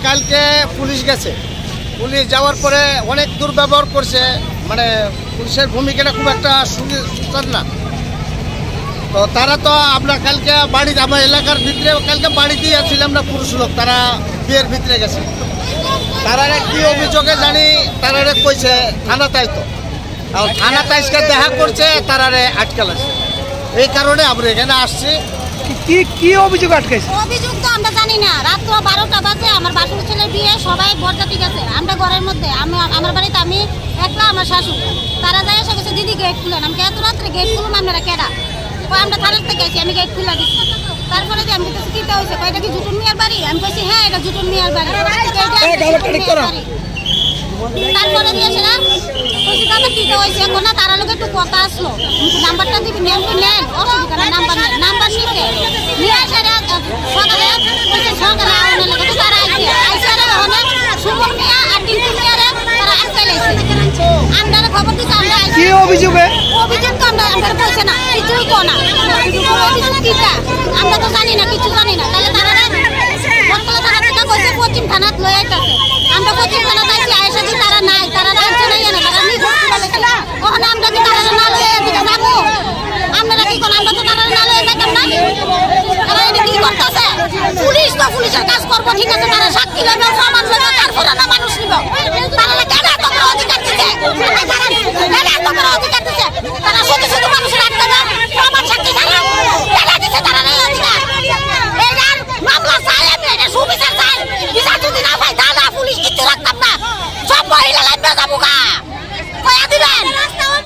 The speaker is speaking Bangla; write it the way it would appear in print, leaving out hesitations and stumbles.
কালকে পুলিশ গেছে, পুলিশ যাওয়ার পরে অনেক দুর্ব্যবহার করছে, মানে পুলিশের ভূমিকাটা খুব একটা সুন্দর না। তো তারা তো আমরা কালকে বাড়িতে, আমার এলাকার ভিতরে কালকে বাড়িতেই আসছিলাম না, পুরুষ লোক তারা বিয়ের ভিতরে গেছে। তারা কি অভিযোগে জানি তারা কইছে থানা তাই, তো থানা তাইসকে দেখা করছে, তারা আটকাল আছে। এই কারণে আমরা এখানে আসছি। কি অভিযোগ আটকাইছে? অভিযোগ তো আমরা জানি না। রাত তো 12টা বাজে, আমার বাসুর ছেলের বিয়ে, সবাই বরযাত্রী গেছে। আমরা ঘরের মধ্যে, আমার বাড়িতে আমি একলা, আমার শাশুড়ি। তারা যায় এসে গেছে, দিদি গেট খুলেন। আমি এত রাত্রে গেট খুলুন, আপনারা কেডা? আমরা থানার থেকে আছি, আমি গেট খুলে দিচ্ছি। তারপরে যে আমি কাছে কিটা হয়েছে, এটা কি জুটুন মিয়ার বাড়ি? আমি বলছি হ্যাঁ, এটা জুটুন মিয়ার বাড়ি। তারপরে দিয়েছে না, বলছি দাদা কিটা হয়েছে এখন না, তারা লোক একটু কথা আসলো, নাম্বারটা দিবি, নেন অসুবিধা না, নাম্বার নিতে নিয়ে আসে সকালে তারা আইসে ওখানে সুমন মিয়া আর টিঙ্কু মিয়ারে তারা আটকে লাইছে। আমরা খবর দিচ্ছি, আমরা কি অভিযোগে? অভিযোগ তো আমরা বলছে না, কিছুই তো না। অভিযোগ কিটা আমরা তো জানি না, কিছু জানি না। তাহলে তারা বটতলা থানা থেকে কইছে পশ্চিম থানাত লয়ে আইতাছে। আমরা পশ্চিম থানাতে আইছি, আইসা দি তারা নাই, তারা রাখছে না, এনে তারা নিজে বলেছে ওখানে আমরা কি তারা না লয়ে এদিকে যাবো? আমরা কি কোন, আমরা তো তারা না লয়ে যাইতাম না। তারা এটা কি করতেছে? পুলিশ তো পুলিশের কাজ করবো, ঠিক আছে, তারা সাক্ষী লইবে, প্রমাণ লইবে, তারপরে না মানুষ নিব। তারা